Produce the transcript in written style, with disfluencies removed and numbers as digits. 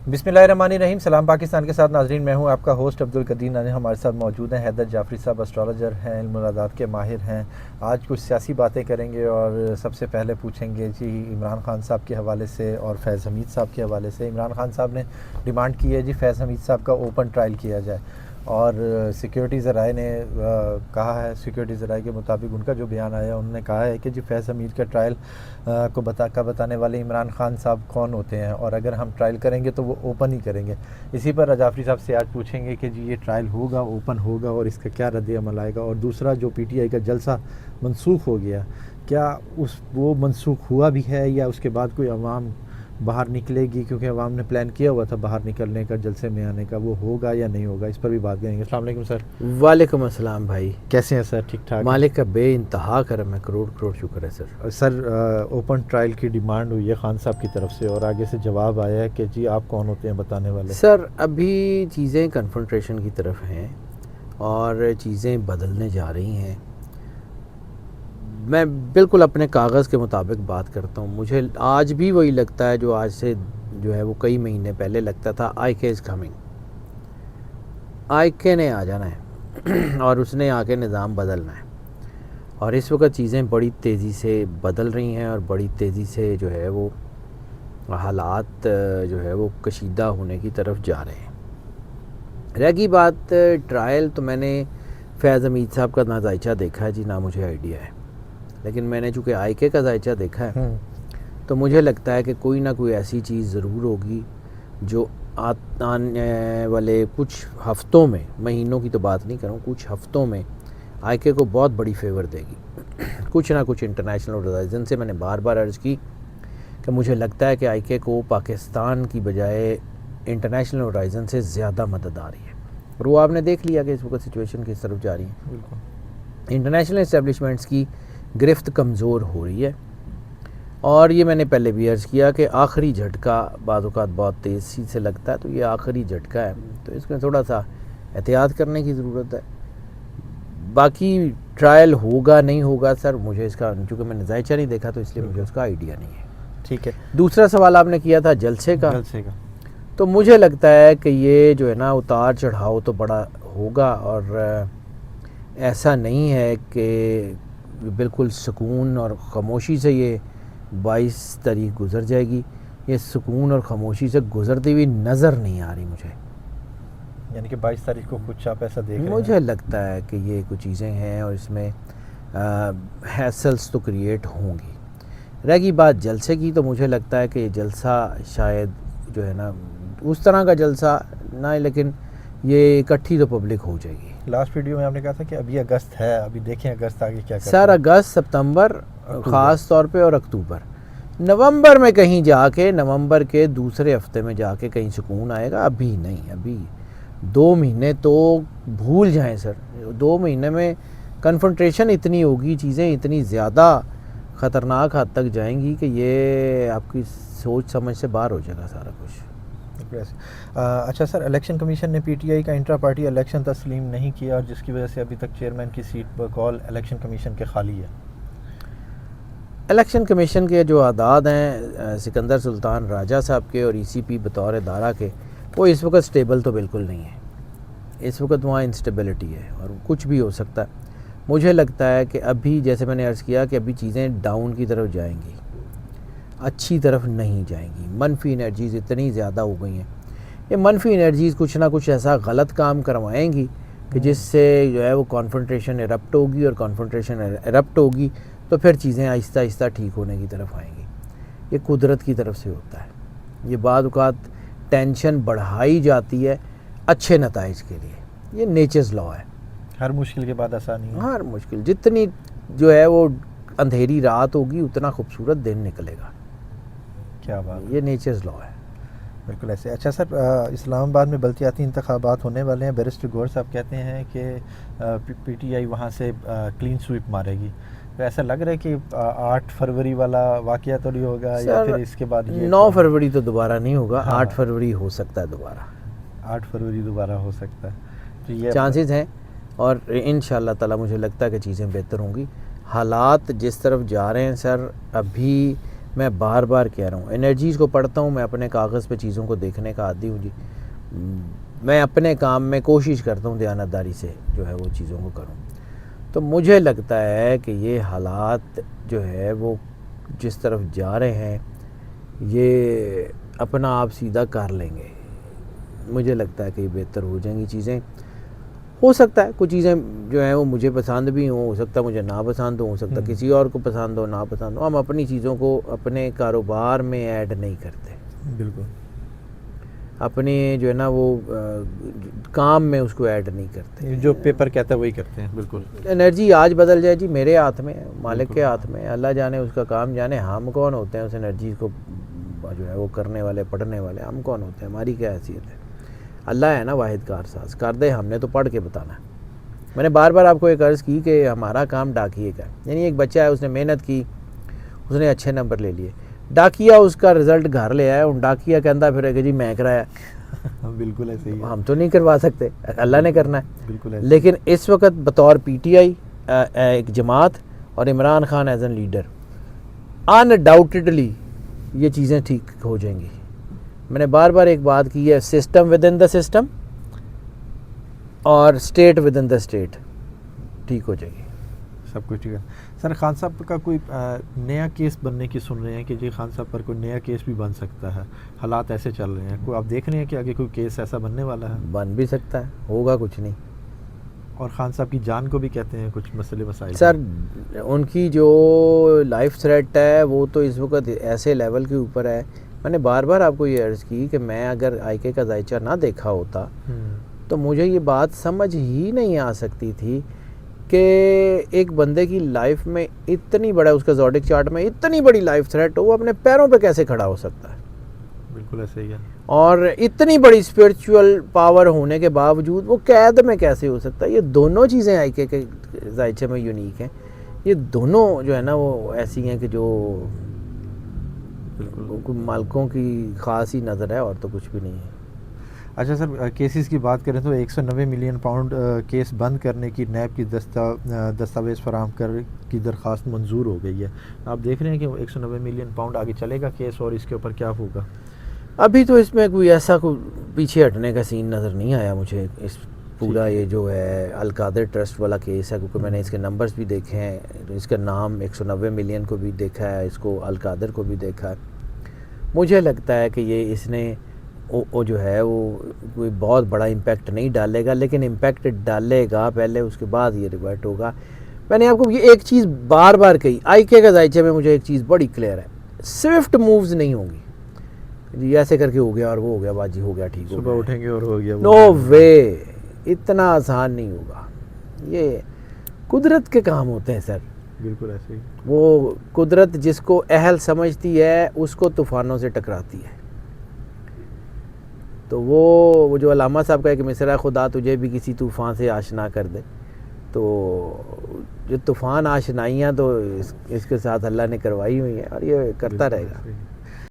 बिस्मिल्लाहिर्रहमानिर्रहीम। सलाम पाकिस्तान के साथ नाजरीन, मैं हूं आपका होस्ट अब्दुल कदीर नाज़रीन। हमारे साथ मौजूद हैं हैदर जाफरी साहब, एस्ट्रोलॉजर हैं, इल्म-उल-अदाद के माहिर हैं। आज कुछ सियासी बातें करेंगे और सबसे पहले पूछेंगे जी इमरान खान साहब के हवाले से और फैज़ हमीद साहब के हवाले से। इमरान खान साहब ने डिमांड की है जी फैज़ हमीद साहब का ओपन ट्रायल किया जाए और सिक्योरिटी ज़राए ने कहा है, सिक्योरिटी ज़राए के मुताबिक उनका जो बयान आया उन्होंने कहा है कि जी फैज़ हमीद का ट्रायल को बताने वाले इमरान खान साहब कौन होते हैं और अगर हम ट्रायल करेंगे तो वो ओपन ही करेंगे। इसी पर जाफरी साहब से आज पूछेंगे कि जी ये ट्रायल होगा, ओपन होगा और इसका क्या रद्द-ए-अमल आएगा। और दूसरा जो PTI का जलसा मनसूख हो गया, क्या वो मनसूख हुआ भी है या उसके बाद कोई अवाम बाहर निकलेगी, क्योंकि अवाम ने प्लान किया हुआ था बाहर निकलने का, जलसे में आने का, वो होगा या नहीं होगा, इस पर भी बात करेंगे। अस्सलाम वालेकुम सर। वालेकुम अस्सलाम भाई, कैसे हैं सर? ठीक ठाक? मालिक का बे इंतहा करम है, करोड़ करोड़ शुक्र है सर। सर ओपन ट्रायल की डिमांड हुई है खान साहब की तरफ से और आगे से जवाब आया है कि जी आप कौन होते हैं बताने वाले। सर अभी चीज़ें कन्फ्रंटेशन की तरफ हैं और चीज़ें बदलने जा रही हैं। मैं बिल्कुल अपने कागज़ के मुताबिक बात करता हूँ। मुझे आज भी वही लगता है जो आज से जो है वो कई महीने पहले लगता था। IK इज़ कमिंग, IK ने आ जाना है और उसने आके निज़ाम बदलना है। और इस वक्त चीज़ें बड़ी तेज़ी से बदल रही हैं और बड़ी तेज़ी से जो है वो हालात जो है वो कशीदा होने की तरफ जा रहे हैं। रह गई बात ट्रायल, तो मैंने फैज़ हमीद साहब का ना जायचा देखा है जी, ना मुझे आइडिया है, लेकिन मैंने चूँकि IK का जायचा देखा है तो मुझे लगता है कि कोई ना कोई ऐसी चीज़ ज़रूर होगी जो आने वाले कुछ हफ़्तों में, महीनों की तो बात नहीं करूँ, कुछ हफ़्तों में IK को बहुत बड़ी फेवर देगी। कुछ ना कुछ इंटरनेशनल ऑर्गेनाइजेशन से मैंने बार बार अर्ज़ की कि मुझे लगता है कि IK को पाकिस्तान की बजाय इंटरनेशनल ऑर्गेनाइजेशन से ज़्यादा मदद आ रही है और वो आपने देख लिया कि इस वक्त सिचुएशन किस तरफ जा रही है। इंटरनेशनल इस्टेब्लिशमेंट्स की गिरफ्त कमज़ोर हो रही है और ये मैंने पहले भी अर्ज़ किया कि आखिरी झटका बाज़-औक़ात बहुत तेज़ी से लगता है, तो ये आखिरी झटका है, तो इसमें थोड़ा सा एहतियात करने की ज़रूरत है। बाकी ट्रायल होगा नहीं होगा सर, मुझे इसका, चूँकि मैंने जायचा नहीं देखा तो इसलिए मुझे उसका आइडिया नहीं है। ठीक है। दूसरा सवाल आपने किया था जलसे का, तो मुझे लगता है कि ये जो है ना उतार चढ़ाव तो बड़ा होगा और ऐसा नहीं है कि बिल्कुल सुकून और ख़ामोशी से ये 22 तारीख गुज़र जाएगी। ये सुकून और ख़ामोशी से गुज़रती हुई नज़र नहीं आ रही मुझे। यानी कि 22 तारीख को कुछ आप ऐसा देख रहे हैं? मुझे लगता है कि ये कुछ चीज़ें हैं और इसमें हैसल्स तो क्रिएट होंगी। रह गई बात जलसे की, तो मुझे लगता है कि ये जलसा शायद जो है ना उस तरह का जलसा ना, लेकिन ये इकट्ठी तो पब्लिक हो जाएगी। लास्ट वीडियो में आपने कहा था कि अभी अगस्त है, अभी देखें अगस्त आगे क्या करता है। सर अगस्त, सितंबर ख़ास तौर पे और अक्टूबर, नवंबर में कहीं जाके, नवंबर के दूसरे हफ्ते में जाके कहीं सुकून आएगा। अभी नहीं, अभी 2 महीने तो भूल जाएं सर। 2 महीने में कन्फ्रंटेशन इतनी होगी, चीज़ें इतनी ज़्यादा ख़तरनाक हद तक जाएंगी कि ये आपकी सोच समझ से बाहर हो जाएगा सारा कुछ। अच्छा सर, इलेक्शन कमीशन ने PTI का इंट्रा पार्टी इलेक्शन तस्लीम नहीं किया और जिसकी वजह से अभी तक चेयरमैन की सीट पर कॉल इलेक्शन कमीशन के खाली है। इलेक्शन कमीशन के जो आदाद हैं सिकंदर सुल्तान राजा साहब के और ECP बतौर इदारा के, वो इस वक्त स्टेबल तो बिल्कुल नहीं है। इस वक्त वहाँ इंस्टेबिलिटी है और कुछ भी हो सकता है। मुझे लगता है कि अभी, जैसे मैंने अर्ज़ किया, कि अभी चीज़ें डाउन की तरफ जाएंगी, अच्छी तरफ नहीं जाएंगी। मनफी एनर्जीज़ इतनी ज़्यादा हो गई हैं, ये मनफी एनर्जीज़ कुछ ना कुछ ऐसा गलत काम करवाएंगी कि जिससे जो है वो कॉन्फ्रंटेशन इरप्ट होगी और कॉन्फ्रंटेशन इरप्ट होगी तो फिर चीज़ें आहिस्ता आहिस्ता ठीक होने की तरफ आएंगी। ये कुदरत की तरफ से होता है। ये बाद औक़ात टेंशन बढ़ाई जाती है अच्छे नताइज के लिए, ये नेचर्स लॉ है। हर मुश्किल के बाद आसानी है। हर मुश्किल, जितनी जो है वो अंधेरी रात होगी उतना खूबसूरत दिन निकलेगा। क्या बात, ये नेचर्स लॉ है। बिल्कुल ऐसे। अच्छा सर, इस्लामाबाद में बल्दियाती इंतखाबात होने वाले हैं। बैरिस्टर गौहर साहब कहते हैं कि PTI वहाँ से क्लीन स्वीप मारेगी, तो ऐसा लग रहा है कि 8 फरवरी वाला वाक़या तो नहीं होगा या फिर इसके बाद ये 9 फरवरी तो दोबारा नहीं होगा। हाँ। 8 फरवरी हो सकता है दोबारा। 8 फरवरी दोबारा हो सकता है, तो ये चांसेस हैं और इंशाअल्लाह ताला मुझे लगता है कि चीज़ें बेहतर होंगी। हालात जिस तरफ जा रहे हैं सर, अभी میں بار بار کہہ رہا ہوں، انرجیز کو پڑھتا ہوں، میں اپنے کاغذ پہ چیزوں کو دیکھنے کا عادی ہوں جی. میں اپنے کام میں کوشش کرتا ہوں دیانتداری سے جو ہے وہ چیزوں کو کروں. تو مجھے لگتا ہے کہ یہ حالات جو ہے وہ جس طرف جا رہے ہیں یہ اپنا آپ سیدھا کر لیں گے. مجھے لگتا ہے کہ یہ بہتر ہو جائیں گی چیزیں. ہو سکتا ہے کچھ چیزیں جو ہیں وہ مجھے پسند بھی ہوں، ہو سکتا ہے مجھے ناپسند ہو سکتا ہے کسی اور کو پسند ہو ناپسند ہو. ہم اپنی چیزوں کو اپنے کاروبار میں ایڈ نہیں کرتے، بالکل اپنے جو ہے نا وہ کام میں اس کو ایڈ نہیں کرتے. جو پیپر کہتا ہے وہی کرتے ہیں. بالکل انرجی آج بدل جائے جی میرے ہاتھ میں ہے، مالک کے ہاتھ میں ہے، اللہ جانے اس کا کام جانے. ہم کون ہوتے ہیں اس انرجی کو جو ہے وہ کرنے والے پڑھنے والے؟ ہم کون ہوتے ہیں؟ ہماری کیا حیثیت ہے؟ اللہ ہے نا واحد کارساز، کر دے ہم نے تو پڑھ کے بتانا ہے. میں نے بار بار آپ کو ایک عرض کی کہ ہمارا کام ڈاکیے کا ہے. یعنی ایک بچہ ہے، اس نے محنت کی، اس نے اچھے نمبر لے لیے، ڈاکیا اس کا رزلٹ گھر لے آیا. ان ڈاکیا کہندا پھر ہے کہ جی میں کرایا. بالکل ایسے ہی ہے. ہم تو نہیں کروا سکتے، اللہ نے کرنا ہے. بالکل ایسے. لیکن اس وقت بطور پی ٹی آئی ایک جماعت اور Imran Khan as an leader undoubtedly یہ چیزیں ٹھیک ہو جائیں گی. میں نے بار بار ایک بات کی ہے، system with in the system اور state with in the state ٹھیک ہو جائے گی. سب کچھ ٹھیک ہے. سر خان صاحب کا کوئی نیا کیس بننے کی سن رہے ہیں کہ جی خان صاحب پر کوئی نیا کیس بھی بن سکتا ہے؟ حالات ایسے چل رہے ہیں، کوئی آپ دیکھ رہے ہیں کہ آگے کوئی کیس ایسا بننے والا ہے؟ بن بھی سکتا ہے، ہوگا کچھ نہیں. اور خان صاحب کی جان کو بھی کہتے ہیں کچھ مسئلے مسائل. سر ان کی جو لائف تھریٹ ہے وہ تو اس وقت ایسے لیول کے اوپر ہے. میں نے بار بار آپ کو یہ عرض کی کہ میں اگر آئی کے کا ذائچہ نہ دیکھا ہوتا تو مجھے یہ بات سمجھ ہی نہیں آ سکتی تھی کہ ایک بندے کی لائف میں اتنی بڑا، اس کا زوڈک چارٹ میں اتنی بڑی لائف تھریٹ ہو، وہ اپنے پیروں پہ کیسے کھڑا ہو سکتا ہے. بالکل ایسے ہی ہے. اور اتنی بڑی اسپرچول پاور ہونے کے باوجود وہ قید میں کیسے ہو سکتا ہے. یہ دونوں چیزیں آئی کے ذائچے میں یونیک ہیں. یہ دونوں جو ہے نا وہ ایسی ہیں کہ جو مالکوں کی خاص ہی نظر ہے اور تو کچھ بھی نہیں ہے. اچھا سر، کیسز کی بات کریں تو 190 ملین پاؤنڈ کیس بند کرنے کی نیب کی دستاویز فراہم کی درخواست منظور ہو گئی ہے. آپ دیکھ رہے ہیں کہ 190 ملین پاؤنڈ آگے چلے گا کیس اور اس کے اوپر کیا ہوگا؟ ابھی تو اس میں کوئی ایسا کوئی پیچھے ہٹنے کا سین نظر نہیں آیا مجھے. اس پورا یہ جو ہے القادر ٹرسٹ والا کیس ہے، کیونکہ میں نے اس کے نمبرز بھی دیکھے ہیں، اس کا نام 190 ملین کو بھی دیکھا ہے، اس کو القادر کو بھی دیکھا ہے. مجھے لگتا ہے کہ یہ اس نے وہ جو ہے وہ کوئی بہت بڑا امپیکٹ نہیں ڈالے گا، لیکن امپیکٹ ڈالے گا پہلے، اس کے بعد یہ ریورٹ ہوگا. میں نے آپ کو یہ ایک چیز بار بار کہی، آئی کے کا ذائچے میں مجھے ایک چیز بڑی کلیئر ہے، سوئفٹ مووز نہیں ہوں گی جی ایسے کر کے ہو گیا اور وہ ہو گیا باجی ہو گیا ٹھیک ہو گیا، صبح اٹھیں گے اور ہو گیا. نو وے، اتنا آسان نہیں ہوگا. یہ قدرت کے کام ہوتے ہیں سر. بالکل ایسے ہی. وہ قدرت جس کو اہل سمجھتی ہے اس کو طوفانوں سے ٹکراتی ہے. تو وہ جو علامہ صاحب کا ایک مصرع، خدا تجھے بھی کسی طوفان سے آشنا کر دے. تو جو طوفان آشنائیاں تو اس کے ساتھ اللہ نے کروائی ہوئی ہیں اور یہ کرتا رہے گا.